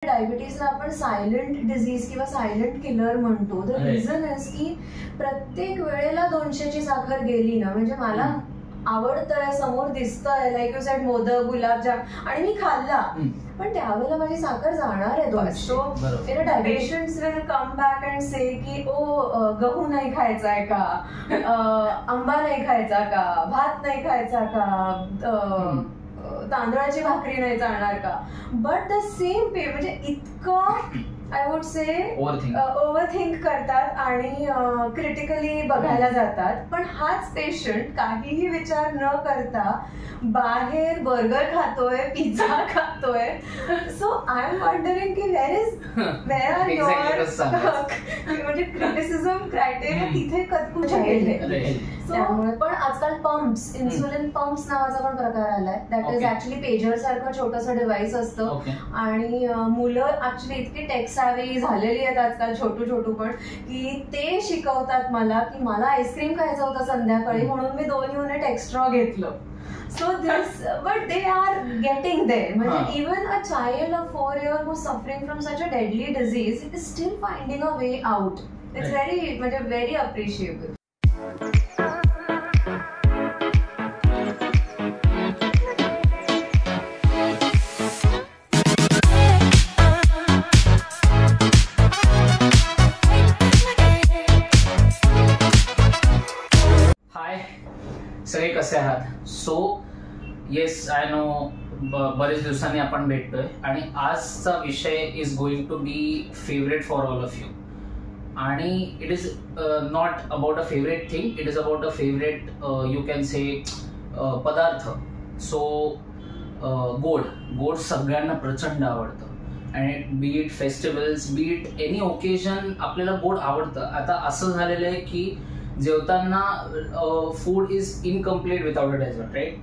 डायबिटीजला आपण silent disease किंवा silent killer म्हणतो. द रिझन इज की प्रत्येक वेळेला 200ची साखर गेली ना, म्हणजे मला आवडतंय, समोर दिसतंय, लाईक यू सेड मोदक, गुलाबजाम, आणि मी खाल्ला, पण त्यावेळेला माझी साखर जाणार आहे. So patients will come back and say की ओ गहू नाही खायचाय का, आंबा नाही खायचा का, भात नाही खायचा का, तांदळाची भाकरी नाही चालणार का. बट द सेम म्हणजे इतकं आय वुड से ओव्हरथिंक करतात आणि क्रिटिकली बघायला जातात. पण हाच पेशंट काहीही विचार न करता बाहेर बर्गर खातोय, पिझ्झा खातोय. सो आय एम वंडरिंग की वेअर आर युअर म्हणजे क्रिटिसिझम क्रायटेरिया तिथे कुठे गेले. त्यामुळे पण आजकाल पंप्स, इन्सुलिन पंप्स नावाचा पण प्रकार आलाय. दॅट इज ऍक्च्युली पेजर सारखं छोटंसं डिव्हाइस असतं आणि मुलं ऍक्च्युली इतकी टेक सॅव्ही झालेली आहेत आजकाल, छोटू पण, की ते शिकवतात मला की मला आईस्क्रीम खायचं होतं संध्याकाळी म्हणून मी 2 युनिट एक्स्ट्रा घेतलं. So this, but they are getting there. Even a child of 4 years who's suffering from such a deadly disease is still finding a way out. It's very appreciable. सगळे कसे आहात? So yes, I know बरेच दिवसांनी आपण भेटतोय आणि आजचा विषय is going to be favourite for all of you. आणि it is not about a favourite thing, it is about a favourite you can say पदार्थ. सो गोड सगळ्यांना प्रचंड आवडतं आणि be it festivals, be it any occasion, आपल्याला गोड आवडतं. आता असं झालेलं आहे की जेवताना food is incomplete without a dessert, right?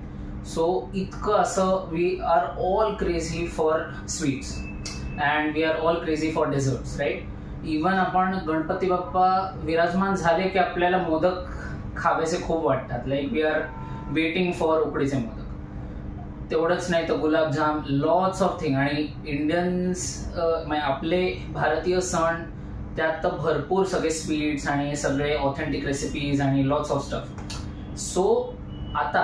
So इतकं असं we are all crazy for sweets and we are all crazy for desserts, right? Even आपण गणपती बाप्पा विराजमान झाले की आपल्याला मोदक खावेसे खूप वाटतात. Like we are waiting for उकडीचे मोदक. तेवढंच नाही तर गुलाबजाम, लॉट्स ऑफ थिंग. आणि इंडियन्स आपले भारतीय सण त्यात तर भरपूर सगळे स्वीट्स आणि सगळे ऑथेंटिक रेसिपीज आणि लॉट्स ऑफ स्टफ. सो आता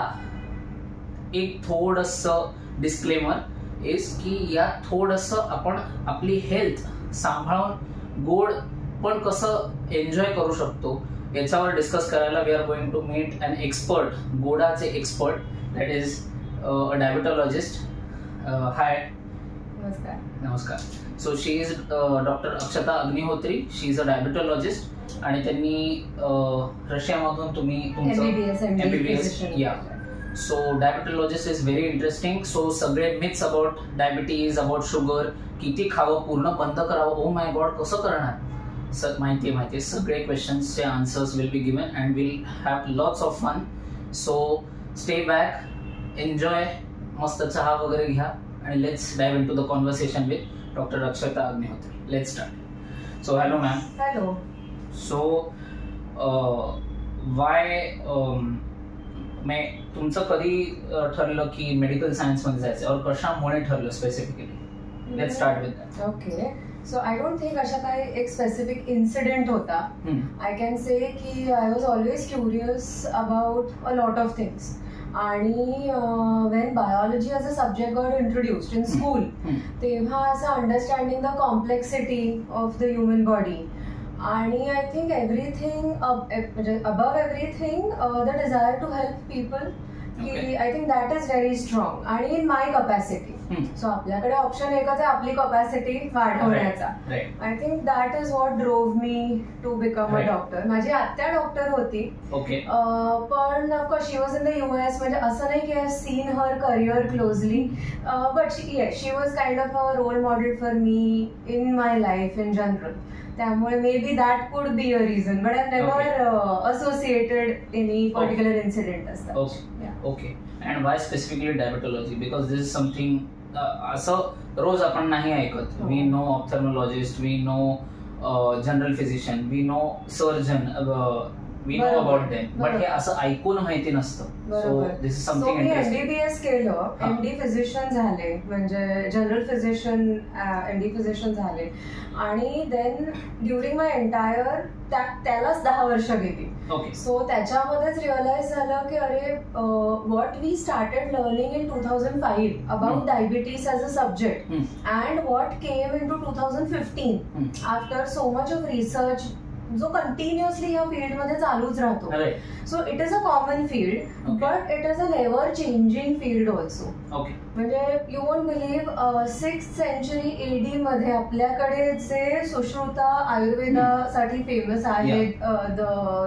एक थोडंसं डिस्क्लेमर इज की यात थोडंसं आपण आपली हेल्थ सांभाळून गोड पण कसं एन्जॉय करू शकतो याच्यावर डिस्कस करायला we are going to meet an expert, गोडाचे expert, that is a diabetologist. Hi. नमस्कार. So she is doctor Akshata Agnihotri. She is a diabetologist आणि त्यांनी रशियामधून तुम्ही तुमचं MBBS. या. So diabetologist is very interesting. So सगळे myths about diabetes, about sugar, किती खावं, पूर्ण बंद करावं, ओ माय गॉड कसं करणार, सर माहिती आहे. सगळे क्वेश्चन्सचे answers will be given and will have lots of fun. So stay back, enjoy, मस्त चहा वगैरे घ्या आणि let's dive into the conversation with doctor Akshata Agnihotri. Let's start. So hello ma'am. Hello. So why तुमचं कधी ठरलं की मेडिकल सायन्स मध्ये जायचं और कशामुळे ठरलं specifically? Let's start with that. Okay. So I don't think अशा काही एक स्पेसिफिक इन्सिडेंट होता. आय कॅन से की I was always curious about a lot of things. आणि when biology as a subject got introduced in school, तेव्हा असं understanding the complexity of the human body आणि I think everything म्हणजे above everything the desire to help people, की I think that is very strong आणि in my capacity. So आपल्याकडे option एकच आहे, आपली कपॅसिटी वाढवण्याचा. I think that is what drove me to become a doctor. माझी आत्या डॉक्टर होती, पण of course she was in the US. म्हणजे असं नाही की I have seen her career closely, but she was kind of a role model for me in my life in general. त्यामुळे may be that could be a reason, but I never associated any particular incident असतात. Okay. And why specifically diabetology? Because this is something असं रोज आपण नाही ऐकत. We know ophthalmologist, we know general physician, we know surgeon, we know about them, but हे असं ऐकून माहिती नसतं. So this is something interesting. MBBS केलं, MD फिजिशियन झाले, म्हणजे जनरल फिजिशियन MD फिजिशियन झाले, आणि देन ड्युरिंग माय एंटायर त्यालाच 10 वर्ष गेली. सो त्याच्यामध्येच रिअलाइज झालं की अरे what we started learning in 2005 about diabetes as a subject and what came in to 2015 after so much of research जो कंटिन्युअसली या फील्डमध्ये चालूच राहतो. So it is a common field, but it is a never changing field also. म्हणजे you won't believe 6th century AD मध्ये आपल्याकडे जे सुश्रुता आयुर्वेदासाठी फेमस आहेत, the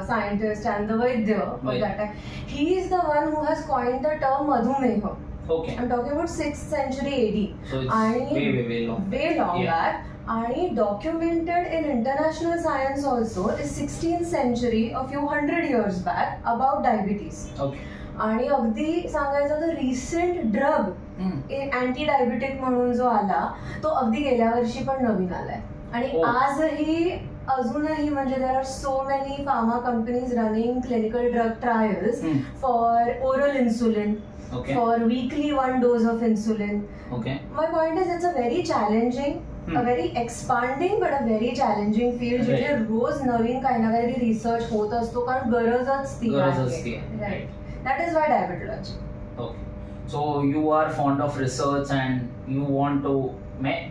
scientist and the vaidya of that time, he is the one who has coined the term मधुमेह. I'm talking about 6th century AD. So it's आणि way long back. आणि documented in international science also is 16th century, a few hundred years back, about diabetes. आणि अगदी सांगायचं तर recent drug anti diabetic म्हणून जो आला तो अगदी गेल्या वर्षी पण नवीन आलाय. आणि आजही अजूनही म्हणजे there are so many pharma companies running clinical drug trials for oral insulin, for weekly 1 dose of insulin. My point is it's a very challenging, a very expanding but a very challenging field, जिथे रोज नवीन काही ना काही research होत असतो, कारण गरजच ती आहे. Right. That is why diabetology. So you are fond of research and you want to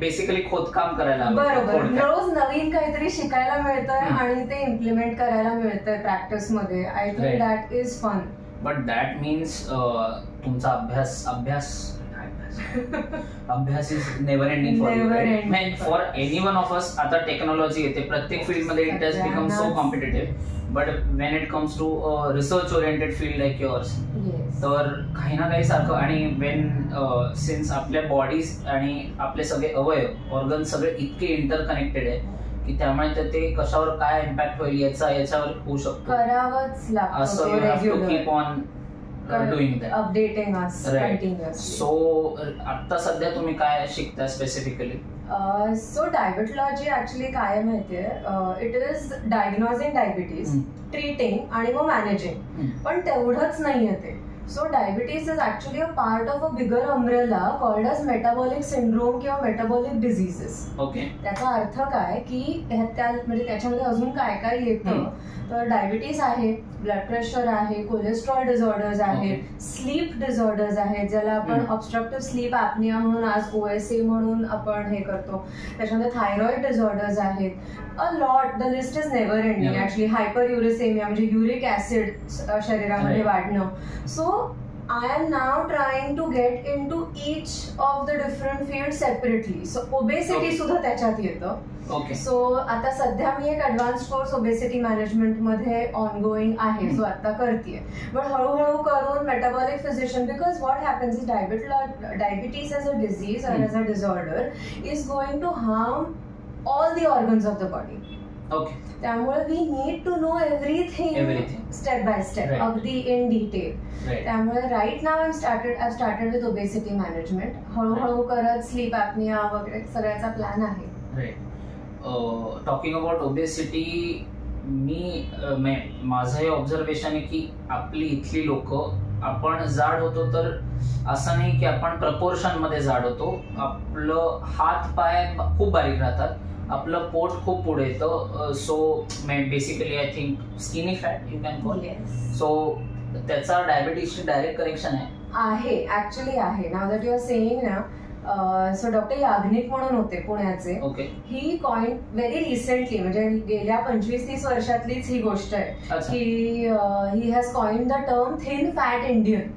basically खोदकाम करायला. बरोबर, रोज नवीन काहीतरी शिकायला मिळतंय आणि ते इम्प्लिमेंट करायला मिळतंय प्रॅक्टिस मध्ये. I think that is fun. But that means तुमचा अभ्यास is never ending for you. For anyone of us. आता टेक्नॉलॉजी येते, प्रत्येक फील्ड मध्ये it has become so competitive, but when it comes to research oriented field like yours, तर काही ना काही सारखं. आणि वेन सिन्स आपल्या बॉडीज आणि आपले सगळे अवयव ऑर्गन सगळे इतके इंटरकनेक्टेड आहे की त्यामुळे ते कशावर काय इम्पॅक्ट होईल याच्यावर होऊ शकतो. करावंच लागतं असं. You have to keep on doing that, updating us continuously. So आता सध्या तुम्ही काय शिकताय स्पेसिफिकली? सो डायबेटॉलॉजी ऍक्च्युली काय माहितीये, it is diagnosing diabetes, treating आणि मग मॅनेजिंग. पण तेवढंच नाहीये ते. So diabetes is actually a part of a bigger umbrella called as metabolic syndrome किंवा मेटाबॉलिक डिझिजेस. त्याचा अर्थ काय की म्हणजे त्याच्यामध्ये अजून काय काय येतं, तर डायबिटीज आहे, ब्लड प्रेशर आहे, कोलेस्ट्रॉल डिसऑर्डर्स आहेत, स्लीप डिसऑर्डर्स आहेत, ज्याला आपण ऑब्स्ट्रक्टिव्ह स्लीप ॲपनिया म्हणून आज OSA म्हणून आपण हे करतो. त्याच्यामध्ये थायरॉइड डिसऑर्डर्स आहेत. A lot, the list is never ending actually. Hyperuricemia म्हणजे युरिक ऍसिड शरीरामध्ये वाढणं. So I am now trying to get into each of the different fields separately. So obesity सुद्धा त्याच्यात येतं. सो आता सध्या मी एक ऍडव्हान्स कोर्स ओबेसिटी मॅनेजमेंट मध्ये ऑनगोईंग आहे, जो आता करतेय. पण हळूहळू करून metabolic physician, because what happens is diabetes as a disease और as a disorder is going to harm all the organs of the body. त्यामुळे we need to know everything step by step, अगदी in detail. त्यामुळे right now I started with obesity management. हळूहळू करत sleep apnea वगैरे सगळ्याचा plan आहे. Talking about obesity, माझं हे ऑब्झर्वेशन आहे की आपली इथली लोक, आपण जाड होतो तर असं नाही की आपण प्रपोर्शन मध्ये जाड होतो. आपलं हात पाय खूप बारीक राहतात, आपलं पोट खूप पुढे येतं. So basically I think skinny fat you can call. So त्याचा डायबिटीजची डायरेक्ट कनेक्शन आहे ऍक्च्युली आहे. Now that you R saying ना, सो डॉक्टर याग्निक म्हणून होते पुण्याचे. ही कॉइन व्हेरी रिसेंटली, म्हणजे गेल्या 25-30 वर्षातलीच ही गोष्ट आहे की he has coined the term thin fat Indian.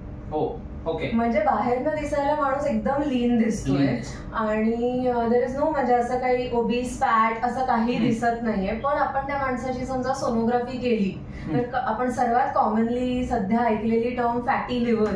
म्हणजे बाहेरनं दिसायला माणूस एकदम लीन दिसतोय आणि देर इज नो, म्हणजे असं काही ओबीस फॅट असं काही दिसत नाहीये. पण आपण त्या माणसाची समजा सोनोग्राफी केली तर आपण सर्वात कॉमनली सध्या ऐकलेली term fatty liver.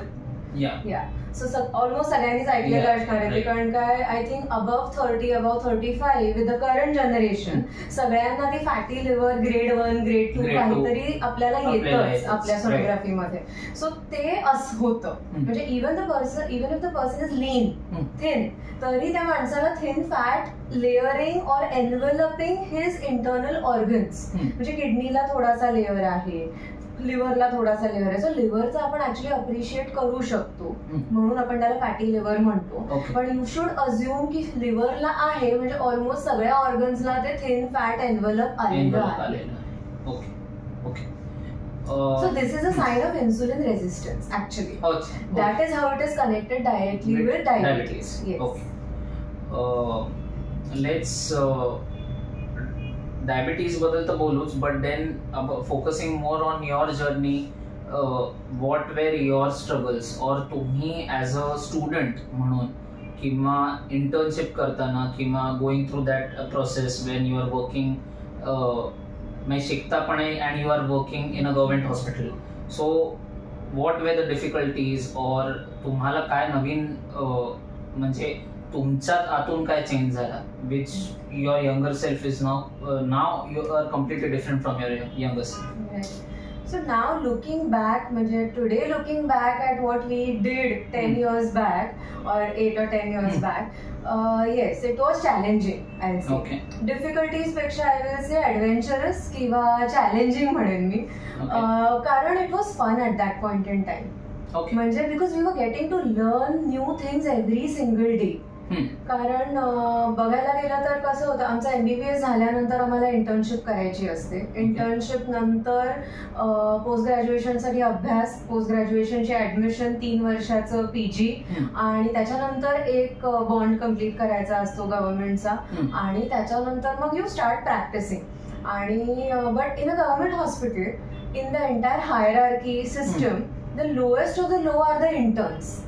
So almost सगळ्यांनीच ऐकलेलं असणार आहे ते, कारण काय I think above 30 above 35 with the current generation सगळ्यांना ती फॅटी लिव्हर ग्रेड 1 ग्रेड 2 काहीतरी आपल्याला येतच आपल्या सोनोग्राफीमध्ये. सो ते असं होतं, म्हणजे even if the person is lean thin, तरी त्या माणसाला थिन फॅट लेअरिंग और एनवेलपिंग हिज इंटरनल ऑर्गन्स, म्हणजे किडनीला थोडासा लेअर आहे, लिव्हरला थोडासा लेअर आहे. सो लिव्हरचा आपण ऍक्च्युली अप्रिशिएट करू शकतो, म्हणून आपण त्याला फॅटी लिव्हर म्हणतो. पण यू शुड अज्युम की लिव्हरला आहे म्हणजे ऑलमोस्ट सगळ्या ऑर्गन्सला ते थिन फॅट एनवेलप आलेलं आहे. So this is a sign of insulin resistance actually. That is how it is connected directly with diabetes. Yes. Let's diabetes बद्दल तर बोलूच, but then focusing more on your journey, what were your struggles, or तुम्ही as a student म्हणून किंवा internship करताना किंवा going through that process when you are working, म्हणजे शिकतापणे and you are working in a government hospital, so what were the difficulties, और तुम्हाला काय नवीन म्हणजे तुमच्यात आतून काय चेंज झाला, which your younger self is now you are completely different from your younger self. So now looking back, today looking back at what we did 10 years back or 8 or 10 years back, yes, it was challenging, I'll say. Okay. Difficulties पेक्षा I will say adventurous किंवा challenging म्हणेन मी, कारण it was fun at that point in time. Okay. म्हणजे because we were getting to learn new things every single day. कारण बघायला गेलं तर कसं होतं, आमचं MBBS झाल्यानंतर आम्हाला इंटर्नशिप करायची असते. इंटर्नशिप नंतर पोस्ट ग्रॅज्युएशनसाठी अभ्यास, पोस्ट ग्रॅज्युएशनची ऍडमिशन, 3 वर्षाचं PG, आणि त्याच्यानंतर एक बॉन्ड कम्प्लीट करायचा असतो गव्हर्नमेंटचा, आणि त्याच्यानंतर मग यू स्टार्ट प्रॅक्टिसिंग. आणि but in a government hospital, in the entire hierarchy system, the lowest of the low are the interns.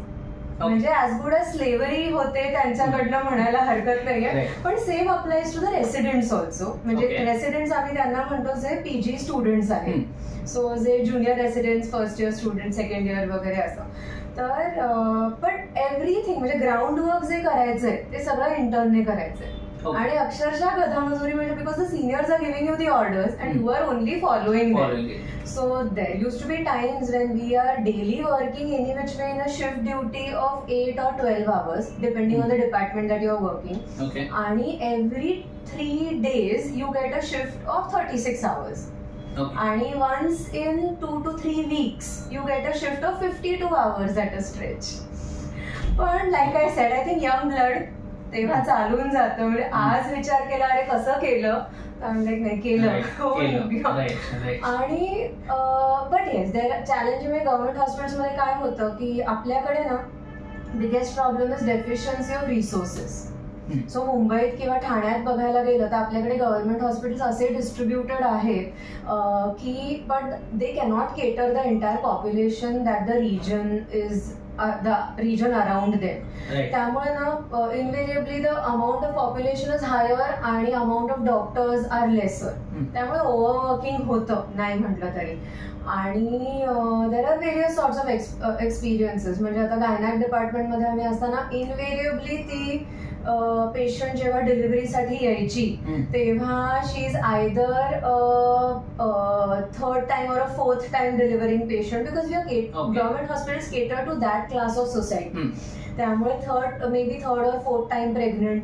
म्हणजे ॲज गुड ॲज स्लेव्हरी होते त्यांच्याकडनं म्हणायला हरकत नाहीये, पण same applies to the residents also. म्हणजे residents आम्ही त्यांना म्हणतो जे PG स्टुडंट्स आहेत, सो जे junior residents, first year student, second year वगैरे असं. तर पण एव्हरीथिंग म्हणजे ग्राउंड वर्क जे करायचंय ते सगळं इंटर्नने करायचंय, आणि अक्षरशः गधामजुरी, म्हणजे because the seniors are giving you the orders and you are only following them. So there used to be times when we are daily working any which way in a shift duty of 8 or 12 hours depending on the department that you are working. Okay. And every 3 days you get a shift of 36 hours. Okay. And once in 2 to 3 weeks you get a shift of 52 hours at a stretch. But like I said, I think young blood तेव्हा चालून जातं. म्हणजे आज विचार केला अरे कसं केलं, नाही केलं. आणि बट येस देअर चॅलेंज. म्हणजे गव्हर्नमेंट हॉस्पिटल्समध्ये काय होतं की आपल्याकडे ना biggest problem is deficiency of resources. So मुंबईत किंवा ठाण्यात बघायला गेलं तर आपल्याकडे गव्हर्नमेंट हॉस्पिटल्स असे डिस्ट्रीब्युटेड आहेत की but they cannot cater the entire population that the region is the region around them. त्यामुळे ना invariably the amount of population is higher आणि amount of doctors are lesser. त्यामुळे ओव्हरवर्किंग होतं नाही म्हटलं तरी. आणि there are various sorts of experiences. म्हणजे आता गायनॅक डिपार्टमेंटमध्ये आम्ही असताना इनव्हेरिएबली ती पेशंट जेव्हा डिलिव्हरीसाठी यायची तेव्हा she is either third time or a fourth time delivering patient, because government hospitals cater to that class of society. त्यामुळे मे be third or fourth time pregnant,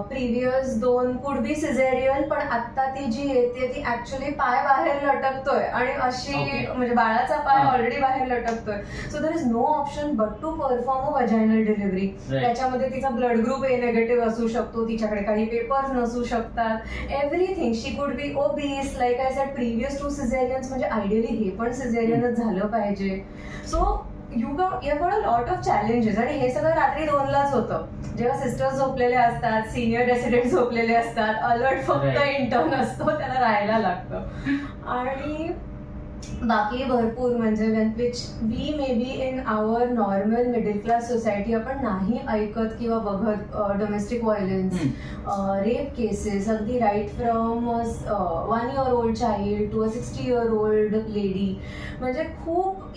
previous 2 could B caesarean, पण आता ती जी येते ती ऍक्च्युली पाय बाहेर लटकतोय आणि अशी म्हणजे बाळाचा पाय ऑलरेडी बाहेर लटकतोय. So there is no option but to perform a vaginal delivery. त्याच्यामध्ये तिचा ब्लड ग्रुप A नेगेटिव्ह असू शकतो, तिच्याकडे काही पेपर्स नसू शकतात, everything. She could be obese, like I sed previous 2 सिझेरियन्स, म्हणजे आयडियली हे पण सिझेरियनच झालं पाहिजे. So you got a lot of challenges. आणि हे सगळं रात्री 2लाच होतं, जेव्हा सिस्टर्स झोपलेले असतात, सिनियर रेसिडेंट झोपलेले असतात, अलर्ट फक्त इंटर्न असतो, त्याला राहायला लागतं. आणि बाकी भरपूर म्हणजे which we may be in our normal middle class society आपण नाही ऐकत किंवा बघत. डोमेस्टिक व्हायलन्स, रेप केसेस, अगदी right from 1 year old child to 60 year old lady, म्हणजे खूप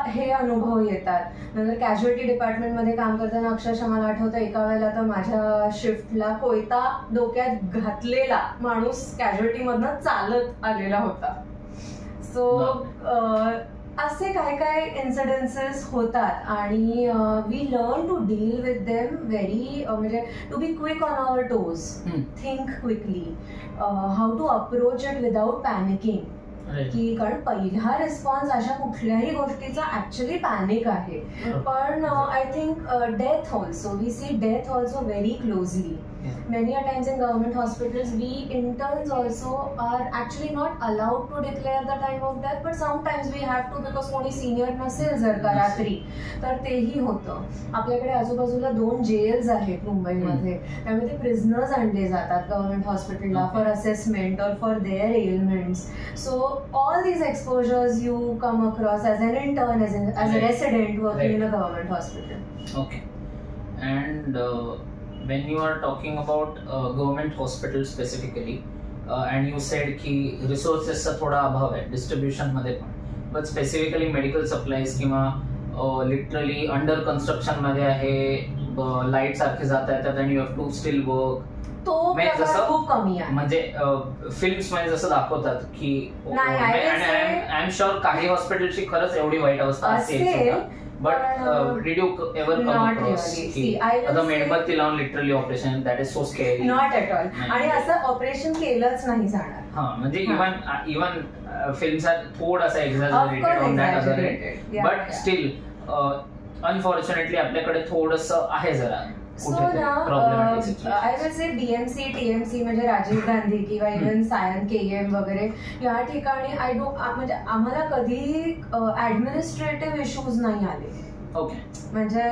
हे अनुभव येतात. नंतर कॅज्युअल्टी डिपार्टमेंटमध्ये काम करताना अक्षरशः मला आठवतं एका वेळेला तर माझ्या शिफ्टला कोयता डोक्यात घातलेला माणूस कॅज्युअल्टीमधनं चालत आलेला होता. सो असे काय काय इन्सिडेन्सेस होतात आणि we learn to deal with them very, म्हणजे to be quick on our toes, think quickly, how to approach it without panicking. की कारण पहिला रिस्पॉन्स अशा कुठल्याही गोष्टीचा ऍक्च्युली पॅनिक आहे. पण I think death also, we see death also very closely. Many a times in government hospitals, we interns also are actually not allowed to declare the time of death, but sometimes we have to because कोणी senior नसेल जर का रात्री तर तेही होतं. आपल्याकडे आजूबाजूला 2 जेल्स आहेत मुंबईमध्ये, त्यामुळे ते प्रिझनर्स आणले जातात गव्हर्नमेंट हॉस्पिटलला फॉर असेसमेंट और for their elements. So all these exposures you come across as an intern, as a resident working in a government hospital. Okay. And when you are talking about government hospitals specifically, and you said की resources चा थोडा अभाव आहे distribution मध्ये पण, but specifically medical supplies किंवा literally under construction मध्ये आहे, लाईट सारखे जात आहेत आणि you have to still work. तो खूप कमी आहे. म्हणजे फिल्म्स मध्ये जसं दाखवतात की, आय एम शुअर काही हॉस्पिटलची खरंच एवढी वाईट अवस्था असेल, but did you ever come across the मेणबत्ती लावून literally operation? That is so scary. Not at all. आणि असं ऑपरेशन केलंच नाही जाणार. म्हणजे इवन फिल्म्स आर थोडासा exaggerated on that other end, but still unfortunately आपल्याकडे थोडंसं आहे जरा. सो ना I will say BMC, TMC म्हणजे राजीव गांधी किंवा इव्हन सायन KM वगैरे या ठिकाणी आय डोंट, म्हणजे आम्हाला कधी ऍडमिनिस्ट्रेटिव्ह इश्यूज नाही आले. ओके. म्हणजे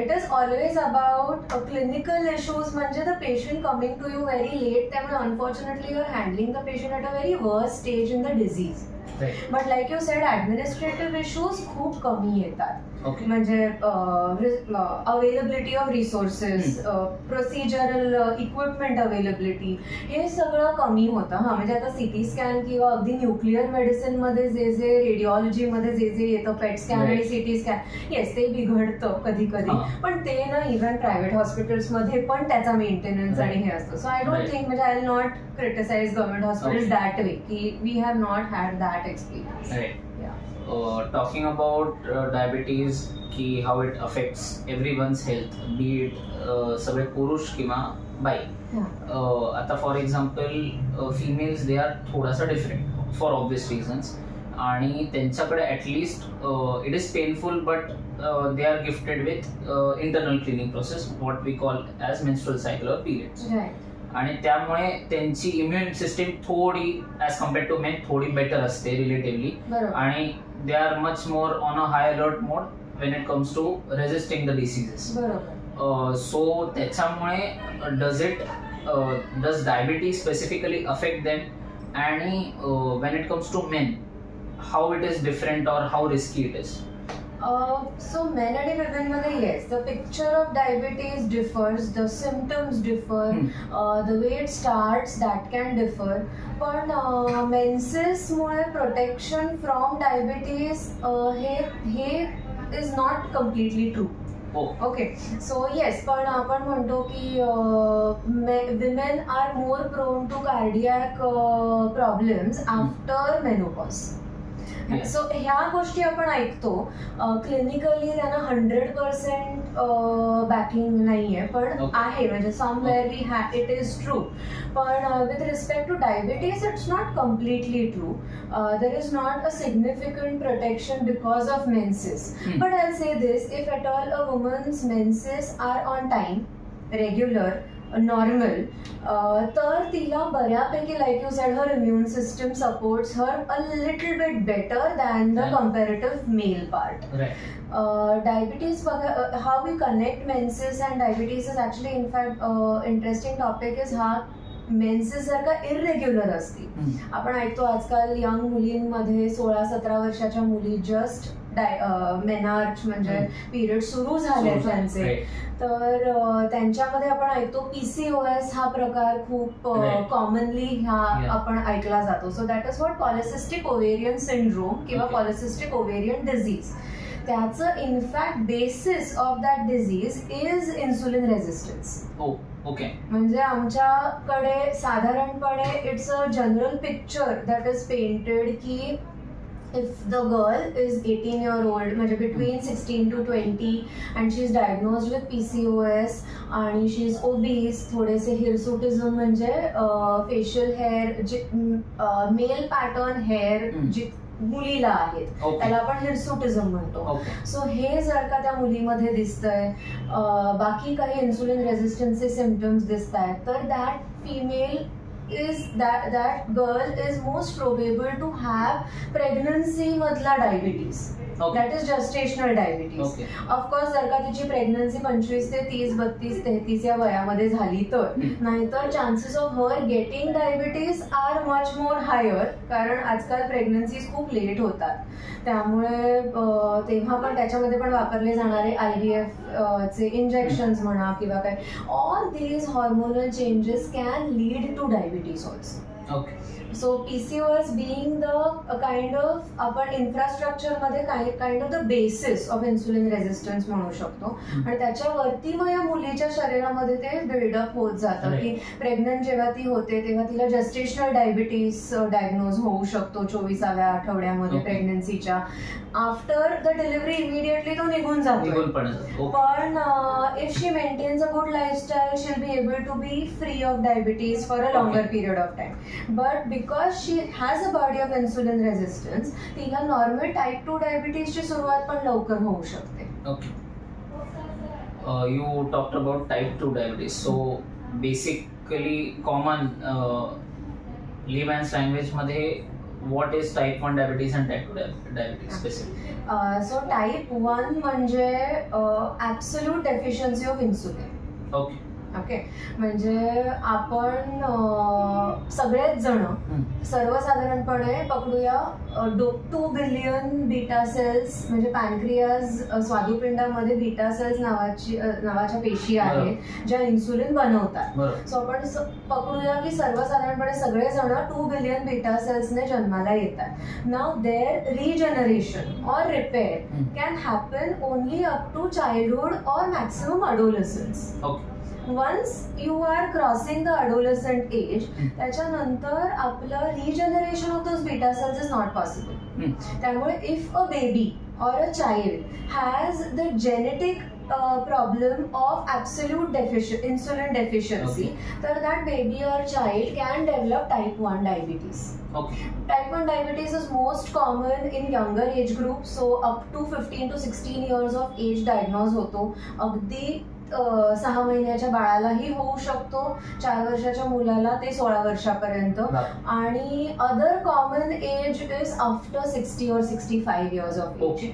it is always about clinical issues, म्हणजे the patient coming to you very late, त्यामुळे unfortunately you are handling the patient at a very worst stage in the disease. But like you said administrative issues खूप कमी येतात. म्हणजे availability of resources, procedural equipment availability, हे सगळं कमी होतं. म्हणजे आता CT स्कॅन किंवा अगदी न्यूक्लिअर मेडिसिन मध्ये जे रेडिओलॉजी मध्ये जे येतं, पेट स्कॅन आणि CT स्कॅन, येस ते बिघडतं कधी कधी, पण ते ना इव्हन प्रायव्हेट हॉस्पिटल्स मध्ये पण त्याचा मेंटेनन्स आणि हे असतं. सो आय डोंट थिंक, म्हणजे I will not criticise government hospitals that way की we have not had that experience. Talking about diabetes की how it affects everyone's health, be it सगळे पुरुष किंवा बाई. आता for example females they are थोडासा different for obvious reasons, आणि त्यांच्याकडे at least it is painful but they are gifted with internal cleaning process, what we call as menstrual cycle or periods. आणि त्यामुळे त्यांची इम्युन सिस्टीम थोडी as compared to men थोडी better असते relatively, आणि they are much more on a high alert mode when it comes to resisting the diseases. So त्याच्यामुळे does diabetes specifically affect them, आणि when it comes to men how it is different और how risky it is? So men and women मध्ये yes, the picture of diabetes differs, the symptoms differ, the way it starts that can differ. पण menses मुळे protection from diabetes हे is not completely true. Okay. So yes, पण आपण म्हणतो की women are more prone to cardiac problems after menopause. So ह्या गोष्टी आपण ऐकतो. क्लिनिकली त्यांना 100% बॅकिंग नाहीये, पण आहे, म्हणजे somewhere we have it is true. पण with respect to diabetes it's not completely true. There is not a significant protection because of menses. But I say this, if at all a woman's menses are on time, regular, normal, तर तिला बऱ्यापैकी, like you said, her immune system supports her a little bit better than the comparative male part. Diabetes, how we connect menses and diabetes is actually, in fact, interesting topic is menses जर का irregular असतील, आपण ऐकतो आजकाल young मुलींमध्ये 16-17 वर्षाच्या मुली just menarche म्हणजे पिरियड सुरू झाले त्यांचे, तर त्यांच्यामध्ये आपण ऐकतो PCOS हा प्रकार खूप कॉमनली आपण ऐकला जातो. So that is what polycystic ovarian syndrome किंवा पॉलिसिस्टिक ओव्हेरियन डिझीज. त्याचं in fact basis of that disease is insulin resistance. Okay. म्हणजे आमच्याकडे साधारणपणे it's a general picture that is painted की if the girl is 18 year old म्हणजे between 16 to 20 and she is diagnosed with PCOS आणि she is obese, थोडेसे हिरसुटिझम म्हणजे facial hair जे mail pattern hair जे मुलीला आहेत त्याला आपण हिरसुटिझम म्हणतो. सो हे जर का त्या मुलीमध्ये दिसतंय, बाकी काही इन्सुलिन रेझिस्टन्सचे सिम्पटम्स दिसत आहेत, तर that female is that girl is most probable to have pregnancy मधला diabetes. That is gestational diabetes. Of course जर का तिची प्रेग्नन्सी 25 ते 30, 32, 33 या वयामध्ये झाली तर, नाहीतर chances of her getting diabetes are much more higher, कारण आजकाल प्रेग्नन्सीज खूप लेट होतात. त्यामुळे तेव्हा पण त्याच्यामध्ये पण वापरले जाणारे IVF चे इंजेक्शन्स म्हणा किंवा काय, all these hormonal changes can lead two diabetes also. So PCOS being the kind of आपण इन्फ्रास्ट्रक्चर मध्ये kind of the basis of insulin resistance म्हणू शकतो. आणि त्याच्यावरती मग या मुलीच्या शरीरामध्ये ते बिल्डअप होत जातं की प्रेग्नंट जेव्हा ती होते तेव्हा तिला जस्टेशनल डायबिटीज डायग्नोज होऊ शकतो 24व्या आठवड्यामध्ये प्रेग्नन्सीच्या. आफ्टर द डिलिव्हरी इमिडिएटली तो निघून जातो, पण if she maintains a good lifestyle she will be able to be free of diabetes for a longer period of time. But because she has a body of insulin resistance, तिला normal type 2 डायबिटीजची सुरुवात पण लवकर होऊ शकते. You talked about type 2 diabetes. So basically common layman's language मध्ये what is type 1 diabetes and type 2 diabetes specifically? So type 1 म्हणजे absolute deficiency of insulin. Okay. म्हणजे आपण सगळेच जण सर्वसाधारणपणे पकडूया 2 बिलियन बीटा सेल्स म्हणजे पॅनक्रियाज स्वादुपिंडामध्ये बीटा सेल्स नावाच्या पेशी आहेत ज्या इन्सुलिन बनवतात. सो आपण पकडूया की सर्वसाधारणपणे सगळेजण 2 बिलियन बीटा सेल्सने जन्माला येतात. Now their regeneration or repair can happen only up to childhood or maximum adolescence. Once you are crossing the adolescent age, त्याच्यानंतर आपलं regeneration of those beta cells is not possible. त्यामुळे if a baby or a child has the genetic problem of absolute insulin deficiency, तर that baby or child can develop type 1 diabetes. Type 1 diabetes is most common in younger age group, so up to 15 to 16 years of age diagnosed होतो. अगदी 6 महिन्याच्या बाळालाही होऊ शकतो, 4 वर्षाच्या मुलाला ते 16 वर्षापर्यंत, आणि other common age is after 60 or 65 years of age.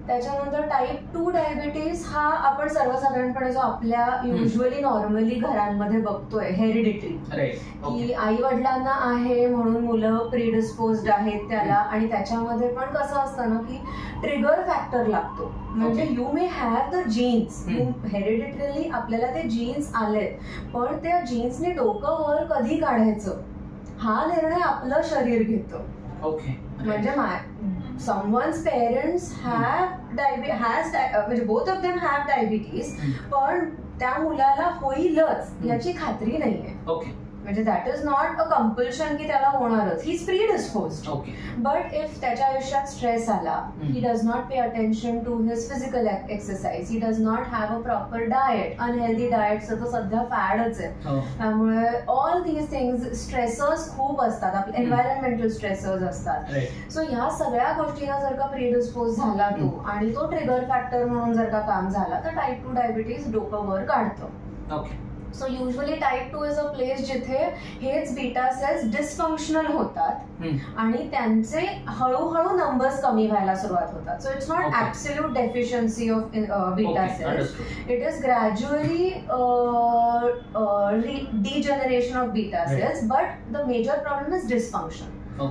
त्याच्यानंतर टाईप 2 डायबिटीज हा आपण सर्वसाधारणपणे जो आपल्या युजली नॉर्मली घरांमध्ये बघतोय हेरिडिटरी, की आई वडिलांना आहे म्हणून मुलं प्रीडिस्पोज्ड आहेत त्याला. आणि त्याच्यामध्ये पण कसं असतं ना की ट्रिगर फॅक्टर लागतो. म्हणजे you may have the genes, hereditarily आपल्याला ते जीन्स आलेत, पण त्या जीन्सने डोकं वर कधी काढायचं हा निर्णय आपलं शरीर घेतं. म्हणजे someone's parents म्हणजे both of them have diabetes, पण त्या मुलाला होईलच याची खात्री नाहीये. म्हणजे that is not a compulsion की त्याला होणारच, he is predisposed. But if त्याच्या आयुष्यात स्ट्रेस आला, he does not pay attention to his physical exercise, he does not have a proper diet, unhealthy डाएटचं तर सध्या फॅडच आहे. त्यामुळे ऑल दीज थिंग्स स्ट्रेसर्स खूप असतात, आपले एन्व्हायरमेंटल स्ट्रेसर्स असतात. सो ह्या सगळ्या गोष्टींना जर का प्रीडिस्पोज झाला तो आणि तो ट्रिगर फॅक्टर म्हणून जर का काम झाला तर टाईप 2 डायबिटीज डोकं वर काढतं. So usually type 2 is a place जिथे हेच बीटा सेल्स डिसफंक्शनल होतात आणि त्यांचे हळूहळू नंबर्स कमी व्हायला सुरुवात होतात. So it's not absolute deficiency of beta cells, it is gradually degeneration of beta cells, but the major problem is dysfunction.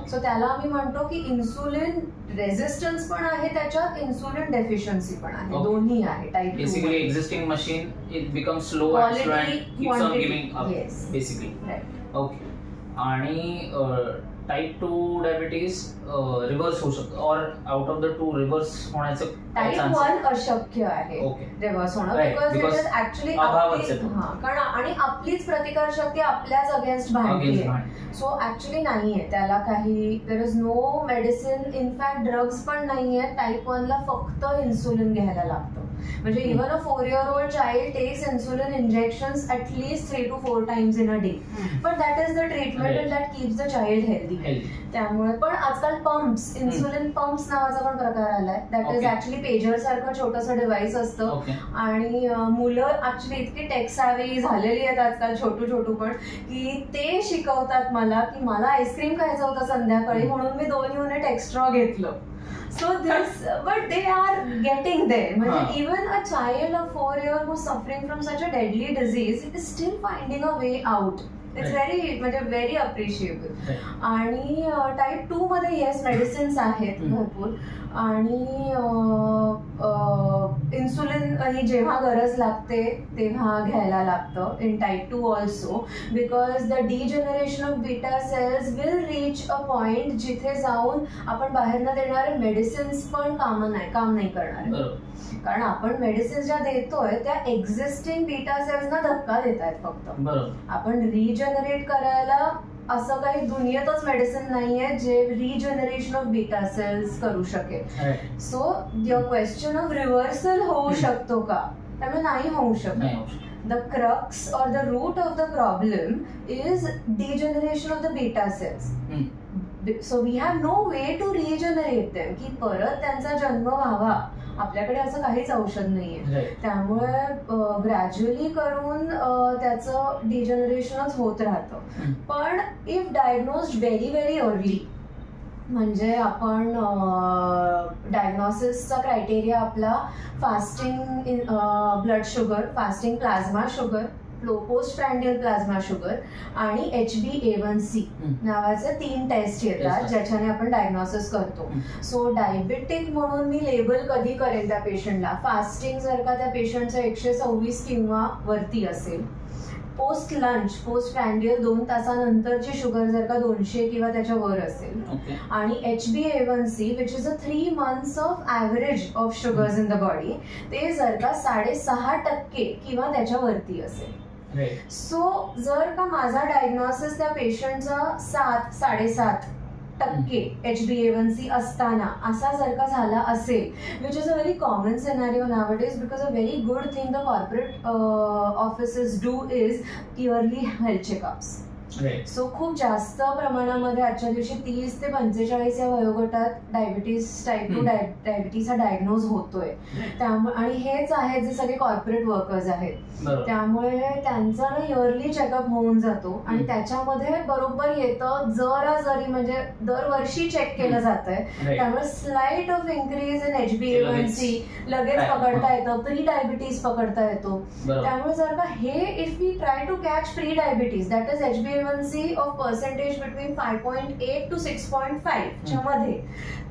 So त्याला आम्ही म्हणतो की इन्सुलिन रेझिस्टन्स पण आहे त्याच्यात, इन्सुलिन डेफिशियन्सी पण आहे, दोन्ही आहे type 2. Basically existing machine it becomes slow and keeps on giving up basically. Okay. आणि टाईप 2 डायबिटीज रिव्हर्स होऊ शकतो, और आउट ऑफ द 2 रिव्हर्स होण्याचं टाईप 1 अशक्य आहे रिव्हर्स होणं, बिकॉज इट इज ऍक्च्युअली कारण आणि आपलीच प्रतिकार शक्ती आपल्याच अगेन्स्ट भांडते. सो ऍक्च्युली नाहीये त्याला काही, there is no medicine, in fact drugs पण नाहीये. टाईप 1 ला फक्त इन्सुलिन घ्यायला लागतं. म्हणजे even a 4-year-old child takes insulin injections at least 3 to 4 times in a day, but that is the treatment and that keeps the child healthy. त्यामुळे पण आजकाल पंप्स, इन्सुलिन पंप्स नावाचा पण प्रकार आलाय. दॅट इज ऍक्च्युली पेजर सारखं छोटंसं device असतं आणि मुलं ऍक्च्युली इतकी टेक सॅव्ही झालेली आहेत आजकाल, छोटू पण, की ते शिकवतात मला की मला आईस्क्रीम खायचं होतं संध्याकाळी म्हणून मी 2 युनिट एक्स्ट्रा घेतलं. So this, but they are getting there. Even a child of 4 years who's suffering from such a deadly disease is still finding a way out. It's very appreciable. आणि type 2 मध्ये yes medicines आहेत भरपूर, आणि insulin ही जेव्हा गरज लागते तेव्हा घ्यायला लागतं in type 2 also, because the degeneration of beta cells will reach a point जिथे जाऊन आपण बाहेरनं देणारे मेडिसिन्स पण काम नाही करणार. कारण आपण मेडिसिन ज्या देतोय त्या एक्झिस्टिंग बीटा सेल्सना धक्का देत आहेत फक्त. आपण रिजनरेट करायला असं काही दुनियेतच मेडिसिन नाहीये जे रिजनरेशन ऑफ बीटा सेल्स करू शकेल. So your question of reversal होऊ शकतो का, त्यामुळे नाही होऊ शकत. The crux or the root of the problem is degeneration of the beta cells. So we have no way to regenerate them, की परत त्यांचा जन्म व्हावा. आपल्याकडे असं काहीच औषध नाहीये. त्यामुळे ग्रॅज्युअली करून त्याचं डिजनरेशनच होत राहतं. पण इफ डायग्नोज्ड व्हेरी अर्ली, म्हणजे आपण डायग्नोसिसचा क्रायटेरिया आपला fasting blood sugar, fasting plasma sugar, post prandial plasma sugar आणि HbA1c नावाचे 3 टेस्ट येतात ज्याच्याने आपण डायग्नोसिस करतो. सो डायबेटिक म्हणून मी लेबल कधी करेल त्या पेशंटला, फास्टिंग जर का त्या पेशंटचं 126 किंवा वरती असेल, पोस्ट लंच, पोस्ट प्रँडियल 2 तासानंतरची शुगर जर का 200 किंवा त्याच्या वर असेल, आणि HbA1c which is a 3 months of average of sugars in the body, ते जर का 6.5% किंवा त्याच्या वरती असेल. सो जर का माझा डायग्नोसिस त्या पेशंटचा 7-7.5% HbA1c असताना असा जर का झाला असेल, which is a very common scenario nowadays, because a very good thing the corporate offices do is yearly health checkups. So खूप जास्त प्रमाणामध्ये आजच्या दिवशी 30 ते 45 या वयोगटात डायबिटीज, टाईप 2 डायबिटीज हा डायग्नोज होतोय. त्यामुळे आणि हेच आहेत जे सगळे कॉर्पोरेट वर्कर्स आहेत, त्यामुळे त्यांचा ना इयरली चेकअप होऊन जातो आणि त्याच्यामध्ये बरोबर येतं जरी म्हणजे दरवर्षी चेक केलं जातंय. त्यामुळे slight of increase in HbA1c लगेच पकडता येतं, प्री डायबिटीज पकडता येतो. त्यामुळे जर का हे if we try to catch pre diabetes, that is HbA1c of percentage between 5.8 to 6.5 च्या मध्ये,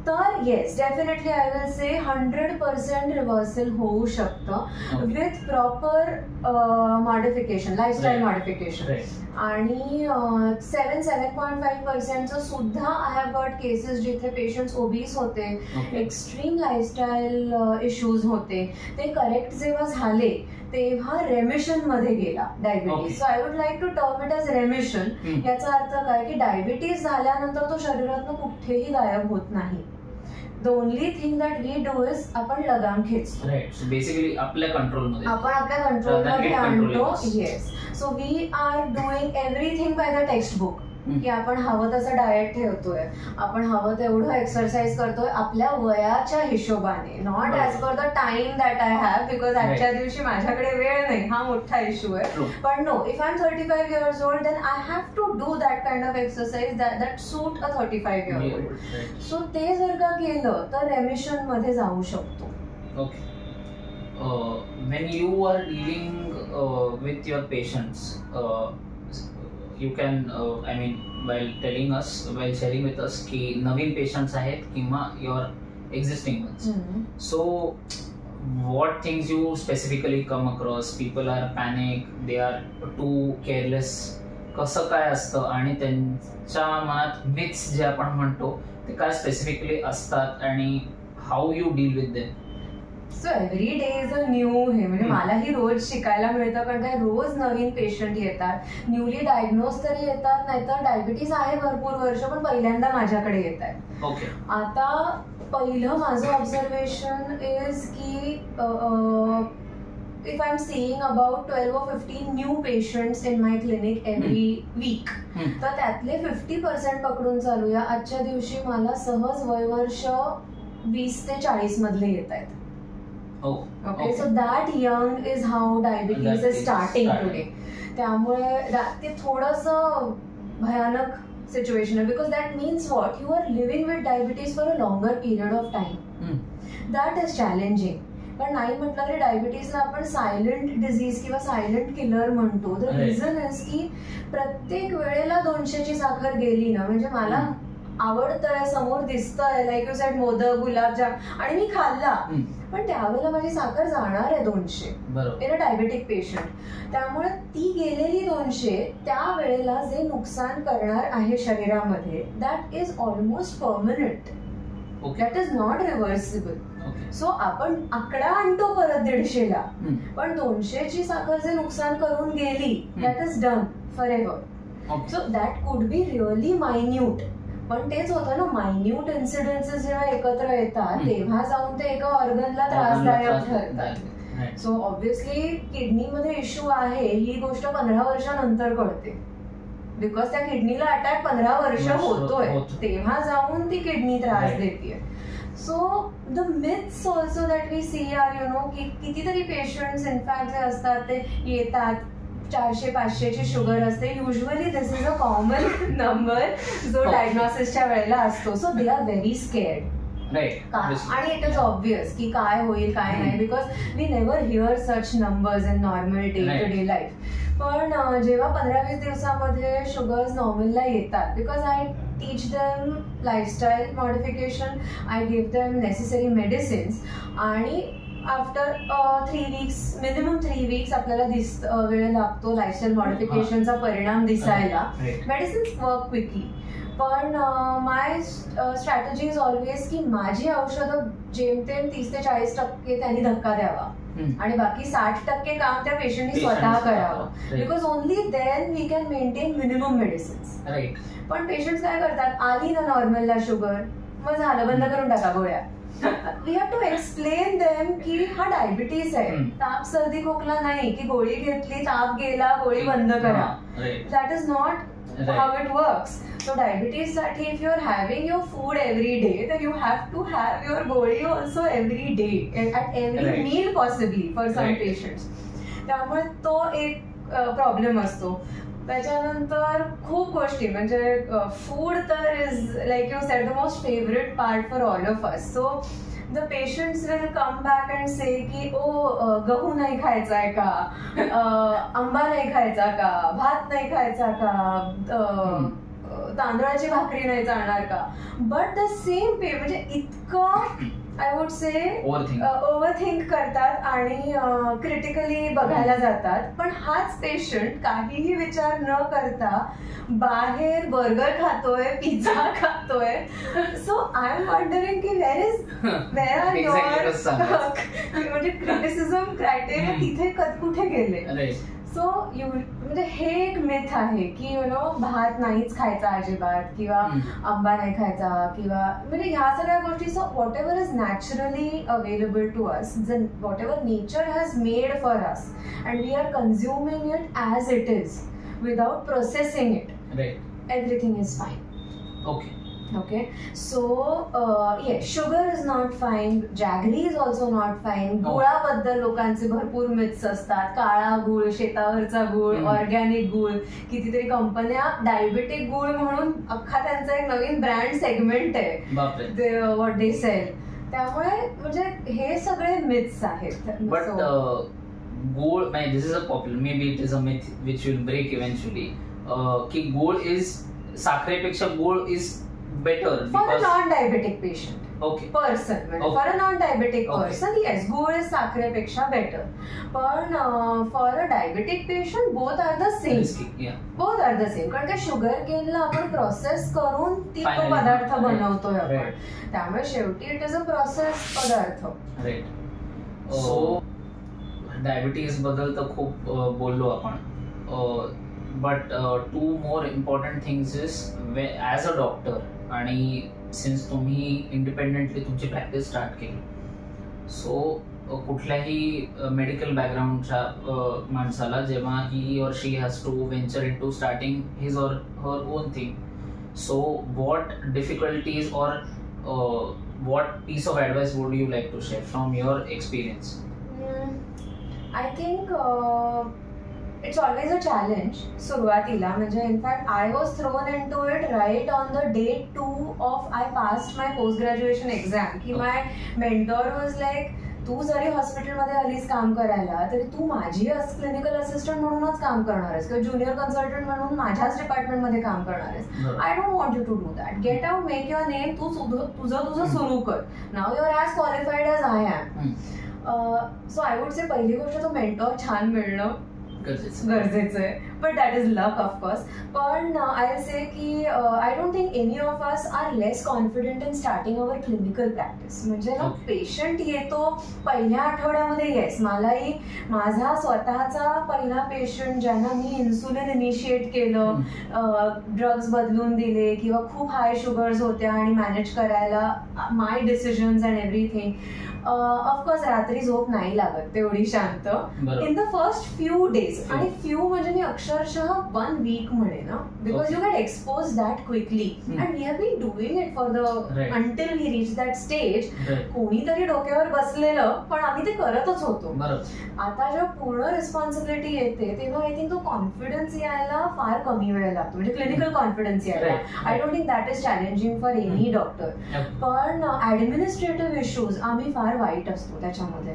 तर yes definitely I will say 100% reversal होऊ शकतं with proper modification, lifestyle modification. आणि 7.5% सुद्धा आय हॅव गॉट केसेस जिथे पेशंट्स ओबीस होते, extreme lifestyle issues होते, ते करेक्ट जेव्हा झाले तेव्हा रेमिशन मध्ये गेला diabetes. So I would like to term it as रेमिशन. याचा अर्थ काय की डायबिटीज झाल्यानंतर तो शरीरातून कुठेही गायब होत नाही. The only thing that we do is आपण लगाम खेचतो. बेसिकली आपल्या कंट्रोलमध्ये, आपण आपल्या कंट्रोलमध्ये आणतो. Yes. So we are doing everything by the textbook. की आपण हवं तसं डाएट ठेवतोय, आपण हवं तेवढं एक्सरसाइज करतोय आपल्या वयाच्या हिशोबाने, not as per the time that I have, because आजच्या दिवशी माझ्याकडे वेळ नाही, हा मोठा इश्यू आहे. पण no, if I am 35 years old, then I have to do that kind of exercise that suit a 35-year-old. So ते जर का केलं तर रेमिशन मध्ये जाऊ शकतो. Okay. When you are dealing with your patients, you can, I mean, while sharing with us की नवीन patients आहेत किंवा your existing ones. So what things you specifically come across? People are panic, they are too careless. कसं काय असतं आणि त्यांच्या मनात myths जे आपण म्हणतो ते काय स्पेसिफिकली असतात आणि how you deal with them? So every day is a new हे, म्हणजे मलाही रोज शिकायला मिळतं, कारण काय रोज नवीन पेशंट येतात, न्यूली डायग्नोज तरी येतात, नाहीतर डायबिटीज आहे भरपूर वर्ष पण पहिल्यांदा माझ्याकडे येत आहेत. ओके. आता पहिलं माझं ऑब्झर्वेशन इज की if I'm seeing about 12 or 15 new patients in my clinic every week, तर त्यातले 50% पकडून चालूया, आजच्या दिवशी मला सहज वयवर्ष 20 ते 40 मधले येत आहेत. Okay, so that young is how diabetes is starting today. त्यामुळे ते थोडंसं भयानक सिच्युएशन आहे, because that means what, you are living with diabetes for a longer period of time. That is challenging. पण नाही म्हटलं तरी डायबिटीजला आपण सायलेंट डिझीज किंवा सायलेंट किलर म्हणतो. द रिझन इज की प्रत्येक वेळेला 200ची साखर गेली ना, म्हणजे मला आवडतंय, समोर दिसतंय, लाईक यू सेड मोदक, गुलाबजाम, आणि मी खाल्ला, पण त्यावेळेला माझी साखर जाणार आहे 200 इन अ डायबेटिक पेशंट. त्यामुळे ती गेलेली 200 त्यावेळेला जे नुकसान करणार आहे शरीरामध्ये, that is almost permanent, that is not reversible. So आपण आकडा आणतो परत 150ला, पण 200ची साखर जे नुकसान करून गेली, that is done for ever. So that could B really minute. पण तेच होतं ना, मायन्यूट इन्सिडेन्सेस जेव्हा एकत्र येतात तेव्हा जाऊन ते एका ऑर्गनला त्रासदायक ठरतात. सो ऑब्व्हियसली किडनीमध्ये इश्यू आहे ही गोष्ट 15 वर्षानंतर कळते, बिकॉज त्या किडनीला अटॅक 15 वर्ष होतोय, तेव्हा जाऊन ती किडनी त्रास देते. So the myths also that we see are, you know, की कितीतरी पेशंट्स इनफॅक्ट जे असतात ते येतात, 400-500ची शुगर असते, usually this is a common number जो डायग्नोसिसच्या वेळेला असतो. So they are very scared, आणि इट इज ऑब्व्हियस की काय होईल काय नाही, because we never hear such numbers in normal day to day life. पण जेव्हा 15-20 दिवसामध्ये शुगर्स नॉर्मलला येतात, because I teach them lifestyle modification, I give them necessary medicines, आणि आफ्टर 3 weeks, मिनिमम 3 weeks आपल्याला वेळ लागतो लाईफस्टाईल मॉडिफिकेशनचा परिणाम दिसायला. मेडिसिन्स वर्क क्विकली, पण माय स्ट्रॅटेजी इज ऑलवेज की माझी औषधं जेमतेम 30 ते 40% त्यांनी धक्का द्यावा आणि बाकी 60% काम त्या पेशंटनी स्वतः करावं, because only then we can maintain minimum medicines. पण पेशंट्स काय करतात, आली ना नॉर्मलला शुगर, मग झालं, बंद करून टाका गोळ्या. We have to explain them की हा डायबिटीज आहे, ताप सर्दी खोकला नाही की गोळी घेतली ताप गेला गोळी बंद करा. That is not how it works. So diabetes साठी if you are having your food every day, then you have to have your goli also every day at every meal possibly for some patients. त्यामुळे तो एक problem असतो. त्याच्यानंतर खूप गोष्टी, म्हणजे food तर is like you sed the most favourite part for all of us. So the patients will come back and say की ओ गहू नाही खायचा आहे का, आंबा नाही खायचा का, भात नाही खायचा का, तांदळाची भाकरी नाही चालणार का. बट द सेम म्हणजे इतकं आय वुड से ओव्हरथिंक करतात आणि क्रिटिकली बघायला जातात. पण हाच पेशंट काहीही विचार न करता बाहेर बर्गर खातोय, पिझ्झा खातोय. सो आय एम वंडरिंग की वेअर आर युअर म्हणजे क्रिटिसिझम क्रायटेरिया तिथे कुठे गेले. सो म्हणजे हे एक मिथ आहे की यु नो भात नाहीच खायचा अजिबात, किंवा आंबा नाही खायचा, किंवा म्हणजे ह्या सगळ्या गोष्टी. So whatever is naturally available to us, whatever nature has made for us, and we are consuming it as it is without processing it. everything is fine. Okay, so yes, sugar is not fine, jaggery is also not fine. गुळाबद्दल लोकांचे भरपूर myths असतात. काळा गुळ, शेतावरचा गुळ, organic गुळ, कितीतरी कंपन्या diabetic गुळ म्हणून अख्खा त्यांचा एक नवीन ब्रँड सेगमेंट आहे, व्हॉट दे सेल. त्यामुळे म्हणजे हे सगळे मिथ्स आहेत. बट गुळ, this is a popular, may be it is a myth which will break eventually, की गुळ इज, साखरेपेक्षा गुळ is better for a non-diabetic patient. Okay. Person. Okay. For a non-diabetic person, yes, गुळ is साखरेपेक्षा better. पण for a diabetic patient, both are the same. Risky, yeah. Both are the same. कारण का sugar canola आपण process करून ती तो पदार्थ बनवतोय आपण. त्यामुळे शेवटी इट इज अ प्रोसेस पदार्थ. राईट. सो डायबिटीज बद्दल तर खूप बोललो आपण. But two more important things is, as a doctor, आणि सिन्स तुम्ही इंडिपेंडेंटली तुमची प्रॅक्टिस स्टार्ट केली, सो कुठल्याही मेडिकल बॅकग्राऊंडच्या माणसाला जेव्हा he or she has to venture into starting his or her own thing, so what difficulties or what piece of advice would you like to share from your experience? I think it's always a challenge सुरुवातीला. म्हणजे in fact I was thrown into it right on the day 2 of I passed my post graduation exam, की माय mentor was like, तू जरी हॉस्पिटलमध्ये आलीस काम करायला तरी तू माझी क्लिनिकल असिस्टंट म्हणूनच काम करणार आहेस किंवा ज्युनियर कन्सल्टंट म्हणून माझ्याच डिपार्टमेंटमध्ये काम करणार आहेस. I don't want you to do that. Get out, make your name, तू तुझं सुरू कर. Now you are as qualified as I am. So I would say पहिली गोष्ट, तो मेंटॉर छान मिळणं गरजेचं आहे, but that is luck of course. पण आय से की I don't think any of us are less confident in starting our clinical practice. म्हणजे ना पेशंट येतो पहिल्या आठवड्यामध्ये, येस मलाही माझा स्वतःचा पहिला पेशंट ज्यांना मी इन्सुलिन इनिशिएट केलं, ड्रग्स बदलून दिले किंवा खूप हाय शुगर्स होत्या आणि मॅनेज करायला my decisions and everything, of course रात्री झोप नाही लागत तेवढी शांत in the first few days. आणि फ्यू म्हणजे मी अक्षरशः 1 week म्हणे ना, because you get expose that quickly and we have been doing it for the until we reach that stage. कोणीतरी डोक्यावर बसलेलं, पण आम्ही ते करतच होतो. आता जेव्हा पूर्ण रिस्पॉन्सिबिलिटी येते तेव्हा आय थिंक तो कॉन्फिडन्स यायला फार कमी वेळ लागतो, म्हणजे क्लिनिकल कॉन्फिडन्स यायला. I don't think that is challenging for any doctor. पण ऍडमिनिस्ट्रेटिव्ह इश्यूज आम्ही फार वाईट असतो त्याच्यामध्ये.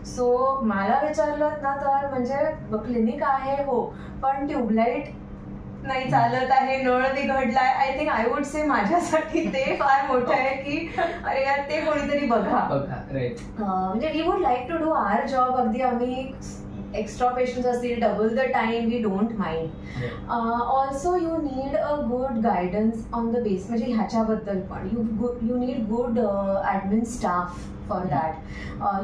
सो मला विचारलं ना तर म्हणजे क्लिनिक आहे हो, पण ट्यूबलाईट नाही चालत आहे, नळ बिघडलाय, I think I would say माझ्यासाठी ते फार मोठं आहे की अरे यार ते कोणीतरी बघा. म्हणजे we would like to do our job. अगदी आम्ही एक्स्ट्रा पेशंट्स असतील, double the time, we don't mind. Also you need a good guidance on the base. म्हणजे ह्याच्याबद्दल पण you need good admin staff for that.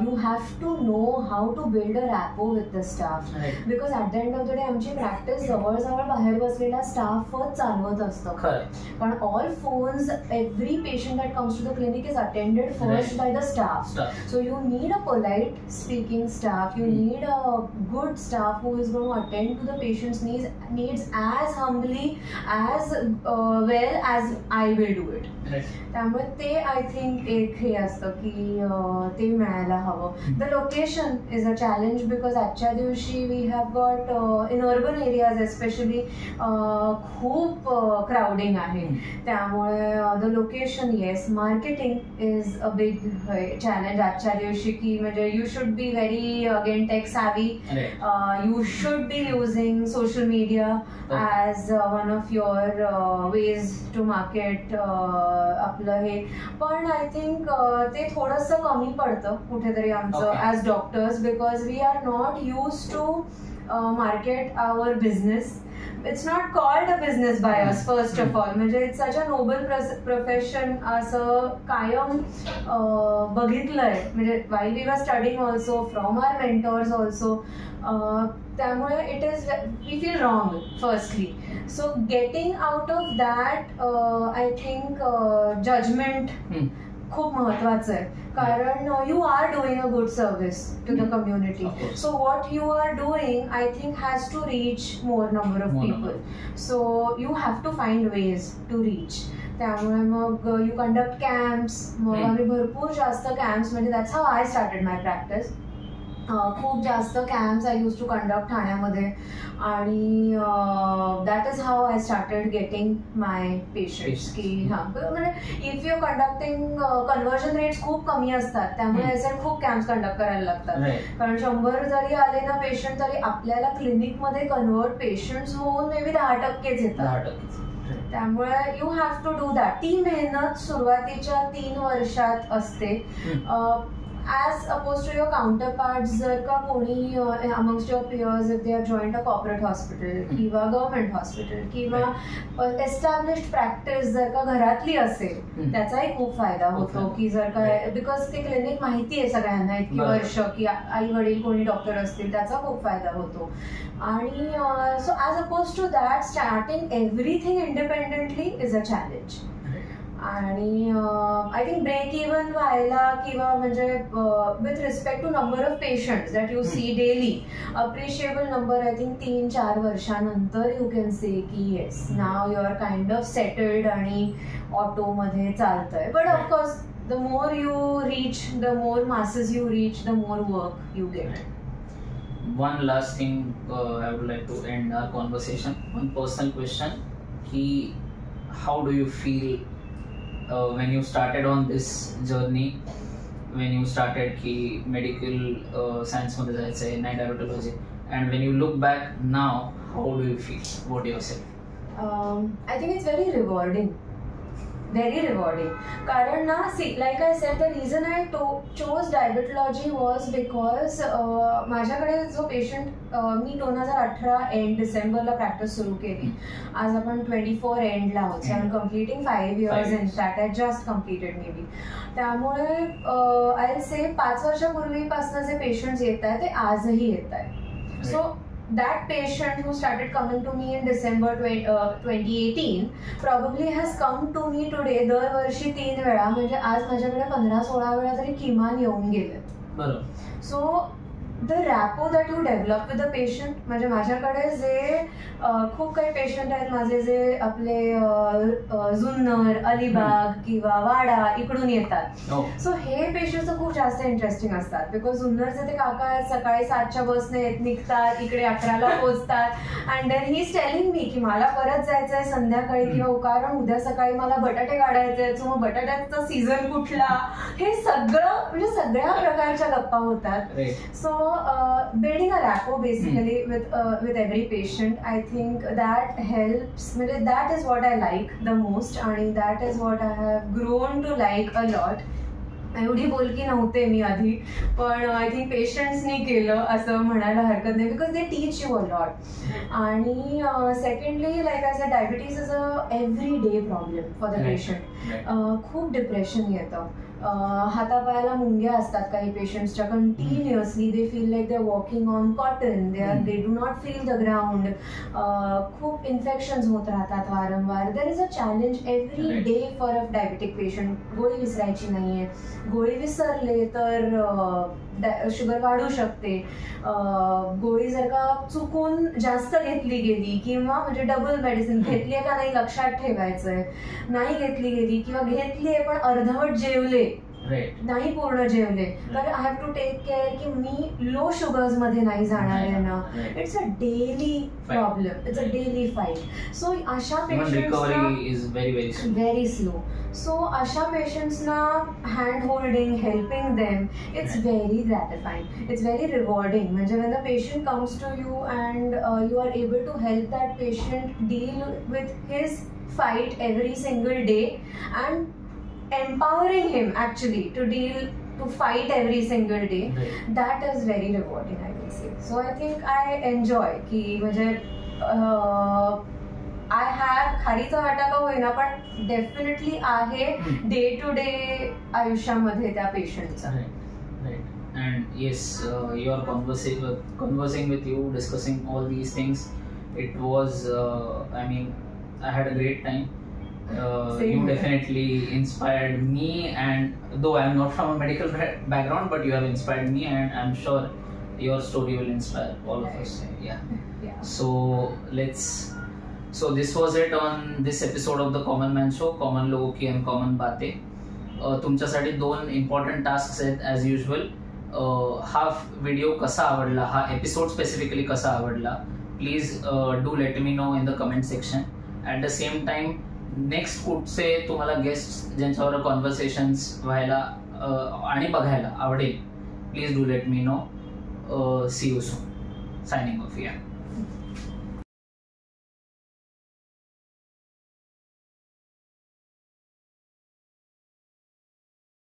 You have to know how to build a rapport with the staff, because at the end of the day आमची practice जवळजवळ बाहेर बसलेला स्टाफच चालवत असतं. पण all phones, every patient that comes to the clinic is attended first by the staff. So you need a polite speaking staff, you need a good staff who is going to attend to the patient's needs as humbly, as well as I will do it. त्यामुळे ते I think एक हे असतं की ते मिळायला हवं. The location is a challenge, because आजच्या दिवशी we have got in urban areas especially खूप क्राउडिंग आहे. त्यामुळे the location, yes, marketing is a big challenge आजच्या दिवशी, की म्हणजे you should be very again tech savvy. You should be using social media as one of your ways to market आपलं हे. पण आय थिंक ते थोडंसं कमी पडतं कुठेतरी आमचं as doctors, because we are not use to market our business. It's not called a business by us first of all. म्हणजे it's such a noble profession असं कायम बघितलंय, म्हणजे while we were studying also, from our mentors also. त्यामुळे it is, we feel wrong firstly. So getting out of that I think judgement खूप महत्वाचं आहे, कारण you are doing a good service to the community. So what you are doing I think has to reach more number of people. So you have to find ways to reach. त्यामुळे मग you conduct camps. मग आम्ही भरपूर जास्त camps, म्हणजे that's how I started my practice. खूप जास्त camps I use to conduct ठाण्यामध्ये, आणि that is how I started getting my patients. की हां, म्हणजे if you conducting conversion rates खूप कमी असतात, त्यामुळे असे खूप कॅम्प्स कंडक्ट करायला लागतात. कारण 100 जरी आले ना पेशंट, तरी आपल्याला क्लिनिकमध्ये कन्व्हर्ट पेशंट्स होऊन मे बी 10%च येतात. त्यामुळे you have to do that. ती मेहनत सुरुवातीच्या 3 वर्षात असते. As opposed to your counterparts, जर का कोणी amongst your peers, if they are joined a corporate hospital किंवा गव्हर्नमेंट हॉस्पिटल किंवा एस्टॅब्लिश्ड प्रॅक्टिस जर का घरातली असेल, त्याचाही खूप फायदा होतो. की जर का, बिकॉज ते क्लिनिक माहिती आहे सगळ्यांना इतकी वर्ष, की आई वडील कोणी डॉक्टर असतील, त्याचा खूप फायदा होतो. आणि so as opposed to that, starting everything independently is a challenge. आणि आय थिंक ब्रेक इव्हन व्हायला, किंवा म्हणजे with respect to number of patients that you see daily, appreciable number I think 3-4 वर्षानंतर यू कॅन से की yes, now you are kind of settled आणि ऑटोमध्ये चालतंय. But of course the more you reach, the more masses you reach, the more work you get. One last thing I would like to end our conversation. One personal question: कि how do you feel when you started on this journey? When you started कि medical science मध्ये जायचंय, night dermatology, and when you look back now, how do you feel about yourself? I think it's very rewarding. Very rewarding. कारण ना, see, like I said, the reason I chose diabetology was because माझ्याकडे जो patient, मी 2018 end डिसेंबरला practice सुरू केली. आज आपण 24 एंडला आहोत. So I am completing 5 years in fact. I just completed maybe. त्यामुळे आय से 5 वर्षापूर्वीपासून जे पेशंट्स येत आहेत ते आजही येत आहेत. So that patient who started coming to me in December 2018 probably has come to me today दरवर्षी 3 वेळा, म्हणजे आज माझ्याकडे 15-16 वेळा तरी किमान येऊन गेले. So the rapport that you develop with the patient, म्हणजे माझ्याकडे जे खूप काही पेशंट आहेत माझे जे आपले जुन्नर, अलिबाग किंवा वाडा इकडून येतात. सो हे पेशंट खूप जास्त इंटरेस्टिंग असतात, बिकॉज जुन्नरचे ते काका आहेत, सकाळी 7च्या बसने निघतात, इकडे 11ला पोहोचतात, and then he is telling me की मला परत जायचंय संध्याकाळी, किंवा कारण उद्या सकाळी मला बटाटे काढायचे, सो मग बटाट्याचा सीझन कुठला, हे सगळं म्हणजे सगळ्या प्रकारच्या गप्पा होतात. So building a rapport basically with every patient, I think that helps. That is what I like the most, and that is what I have grown to like a lot. एवढी बोलकी नव्हते मी आधी, पण आय थिंक पेशंट्सनी केलं असं म्हणायला हरकत नाही, because they teach you a lot. आणि secondly, like I said, diabetes is a every day problem for the patient. खूप डिप्रेशन येतं, हातापायाला मुंग्या असतात काही पेशंट्सच्या continuously, they feel like they are walking on cotton, they do not feel the ground, खूप infections होत राहतात वारंवार. There is a challenge every day for a diabetic patient. गोळी विसरायची नाहीये, गोळी विसरले तर शुगर वाढू शकते, गोळी जर का चुकून जास्त घेतली गेली किंवा म्हणजे डबल मेडिसिन घेतली आहे का नाही लक्षात ठेवायचंय, नाही घेतली गेली किंवा घेतली आहे पण अर्धवट जेवले, नाही पूर्ण जेवले, तर I have to take care की मी लो शुगर्स मध्ये नाही जाणार आहे ना. It's a daily problem, it's a daily fight. So अशा पेशंट्सना व्हेरी स्लो. सो अशा पेशंट्सना hand holding, helping them, it's very gratifying, it's very rewarding. म्हणजे when the patient comes to you and you are able to help that patient deal with his fight every single day and empowering him actually to fight every single day, that is very rewarding, I will say. So I think I enjoy की म्हणजे I have खारीचा वाटा का होईना पण definitely आहे day to day आयुष्यामध्ये त्या पेशंटचा. And yes, you are conversing with you, discussing all these things. It was, I mean, I had a great time. Same. You definitely inspired me, and though I am not from a medical background, but you have inspired me, and I'm sure your story will inspire all of us. Yeah. So this was it on this episode of the Common Man Show, common लोगों की uncommon बातें. तुमच्यासाठी 2 important task आहेत as usual. हा video कसा आवडला, हा episode specifically कसा आवडला, please do let me know in the comment section. At the same time next कुठचे तुम्हाला गेस्ट ज्यांच्यावर कॉन्व्हर्सेशन्स व्हायला आणि बघायला आवडेल, please do let me know. See you soon. Signing off. या.